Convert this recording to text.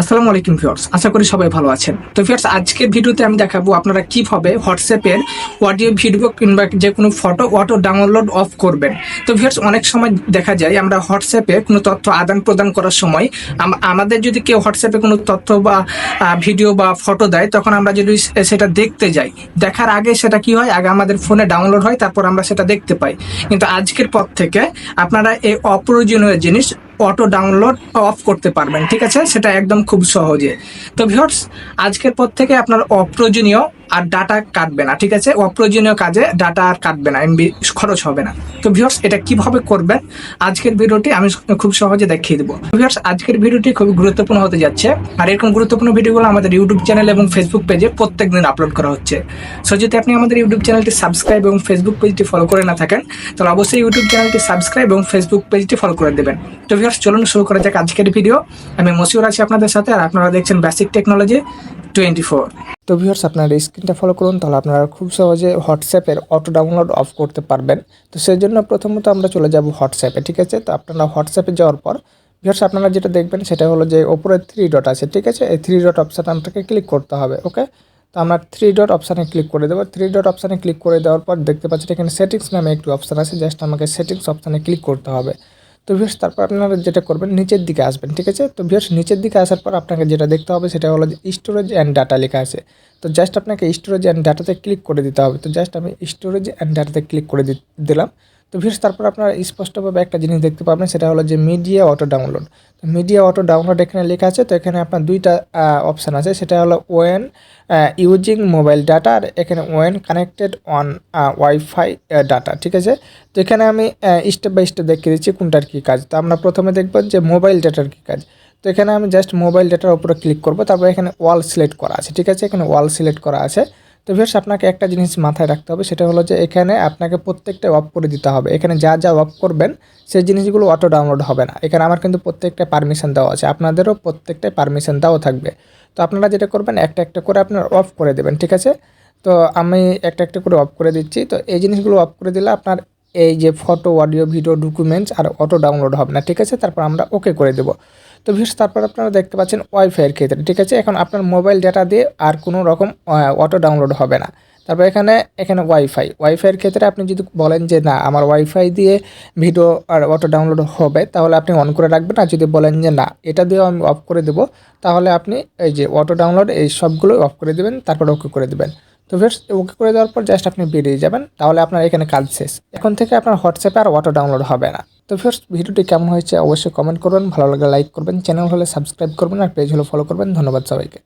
আসসালামু আলাইকুম ভিউয়ার্স, আশা করি সবাই ভালো আছেন। তো ভিউয়ার্স, আজকের ভিডিওতে আমি দেখাবো আপনারা কিভাবে হোয়াটসঅ্যাপের অডিও ভিডিও কিংবা যে কোনো ফটো অটো ডাউনলোড অফ করবেন। তো ভিউয়ার্স, অনেক সময় দেখা যায় আমরা হোয়াটসঅ্যাপে কোনো তথ্য আদান প্রদান করার সময় আমাদের যদি কেউ হোয়াটসঅ্যাপে কোনো তথ্য বা ভিডিও বা ফটো দেয়, তখন আমরা যদি সেটা দেখতে যাই, দেখার আগে সেটা কি হয়, আগে আমাদের ফোনে ডাউনলোড হয়, তারপর আমরা সেটা দেখতে পাই। কিন্তু আজকের পর থেকে আপনারা এই অপ্রয়োজনীয় জিনিস অটো ডাউনলোড অফ করতে পারবেন, ঠিক আছে? সেটা একদম খুব সহজে। তো ভিউয়ার্স, আজকের পর থেকে আপনার অপ্রয়োজনীয় আর ডাটা কাটবে না, ঠিক আছে? অপ্রয়োজনীয় কাজে ডাটা আর কাটবে না, এমবি খরচ হবে না। তো ভিউয়ার্স, এটা কিভাবে করবেন আজকের ভিডিওটি আমি খুব সহজে দেখিয়ে দেবো। ভিউয়ার্স, আজকের ভিডিওটি খুব গুরুত্বপূর্ণ হতে যাচ্ছে, আর এরকম গুরুত্বপূর্ণ ভিডিওগুলো আমাদের ইউটিউব চ্যানেল এবং ফেসবুক পেজে প্রত্যেকদিন আপলোড করা হচ্ছে। সো যদি আপনি আমাদের ইউটিউব চ্যানেলটি সাবস্ক্রাইব এবং ফেসবুক পেজটি ফলো করে না থাকেন, তাহলে অবশ্যই ইউটিউব চ্যানেলটি সাবস্ক্রাইব এবং ফেসবুক পেজটি ফলো করে দেবেন। তো ভিউয়ার্স, চলুন শুরু করা যাক আজকের ভিডিও। আমি মশিউর আছি আপনাদের সাথে, আর আপনারা দেখছেন বেসিক টেকনোলজি 24। তো ভিউয়ার্স, আপনারা স্ক্রিনটা ফলো করুন, তাহলে আপনারা খুব সহজে হোয়াটসঅ্যাপের অটো ডাউনলোড অফ করতে পারবেন। তো সেই জন্য প্রথমত আমরা চলে যাব হোয়াটসঅ্যাপে, ঠিক আছে? তো আপনারা হোয়াটসঅ্যাপে যাওয়ার পর ভিউয়ার্স, আপনারা যেটা দেখবেন সেটা হলো যে ওপরে 3 ডট আছে, ঠিক আছে? এই 3 ডট অপশানে আপনাকে ক্লিক করতে হবে। ওকে, তো আমরা 3 ডট অপশানে ক্লিক করে দেবো। 3 ডট অপশানে ক্লিক করে দেওয়ার পর দেখতে পাচ্ছেন এখানে সেটিংস নামে একটি অপশান আছে, জাস্ট আমাকে সেটিংস অপশানে ক্লিক করতে হবে। তো ভিউয়ার্স, তারপর আপনারা যেটা করবেন, নিচের দিকে আসবেন, ঠিক আছে? তো ভিউয়ার্স, নিচের দিকে আসার পর আপনাকে যেটা দেখতে হবে সেটা হলো যে স্টোরেজ অ্যান্ড ডাটা লেখা আছে। তো জাস্ট আপনাকে স্টোরেজ অ্যান্ড ডাটাতে ক্লিক করে দিতে হবে। তো জাস্ট আমি স্টোরেজ অ্যান্ড ডাটাতে ক্লিক করে দিলাম। তো ভিউয়ার্স, তারপর আপনারা স্পষ্টভাবে একটা জিনিস দেখতে পাবেন, সেটা হলো যে মিডিয়া অটো ডাউনলোড। তো মিডিয়া অটো ডাউনলোড এখানে লেখা আছে। তো এখানে আপনার দুইটা অপশান আছে, সেটা হলো ওয়েন ইউজিং মোবাইল ডাটা, আর এখানে when connected on wifi data, ঠিক আছে? তো এখানে আমি স্টেপ বাই স্টেপ দেখিয়ে দিচ্ছি কোনটার কী কাজ। তো আমরা প্রথমে দেখব যে মোবাইল ডাটার কী কাজ। তো এখানে আমি জাস্ট মোবাইল ডাটার উপরে ক্লিক করব, তারপর এখানে ওয়াল সিলেক্ট করা আছে, ঠিক আছে? এখানে ওয়াল সিলেক্ট করা আছে। তো ভিউয়ার্স, আপনাকে একটা জিনিস মাথায় রাখতে হবে, সেটা হলো যে এখানে আপনাকে প্রত্যেকটা অফ করে দিতে হবে। এখানে যা যা অফ করবেন সেই জিনিসগুলো অটো ডাউনলোড হবে না। এখানে আমার কিন্তু প্রত্যেকটা পারমিশন দেওয়া আছে, আপনাদেরও প্রত্যেকটাই পারমিশন দেওয়া থাকবে। তো আপনারা যেটা করবেন, একটা একটা করে আপনারা অফ করে দেবেন, ঠিক আছে? তো আমি একটা একটা করে অফ করে দিচ্ছি। তো এই জিনিসগুলো অফ করে দিলে আপনার এই যে photo, audio, video, documents are auto download হবে না, ঠিক আছে? তারপর আমরা ওকে করে দেবো। তো ভিউয়ার্স, তারপর আপনারা দেখতে পাচ্ছেন ওয়াইফাইয়ের ক্ষেত্রে, ঠিক আছে? এখন আপনার মোবাইল ডাটা দিয়ে আর কোনো রকম অটো ডাউনলোড হবে না। তারপর এখানে ওয়াইফাইয়ের ক্ষেত্রে আপনি যদি বলেন যে না, আমার ওয়াইফাই দিয়ে ভিডিও আর অটো ডাউনলোড হবে, তাহলে আপনি অন করে রাখবেন। আর যদি বলেন যে না, এটা দিয়েও আমি অফ করে দেবো, তাহলে আপনি এই যে অটো ডাউনলোড এই সবগুলোই অফ করে দেবেন, তারপর ওকে করে দেবেন। তো ভিউয়ার্স, ওকে করে দেওয়ার পর জাস্ট আপনি বেরিয়ে যাবেন, তাহলে আপনার এখানে কাজ শেষ। এখন থেকে আপনার হোয়াটসঅ্যাপে আর অটো ডাউনলোড হবে না। তো ভিউয়ার্স, ভিডিওটি কেমন হয়েছে অবশ্যই কমেন্ট করবেন, ভালো লাগলে লাইক করবেন, চ্যানেল হলে সাবস্ক্রাইব করবেন, আর পেজ হলে ফলো করবেন। ধন্যবাদ সবাইকে।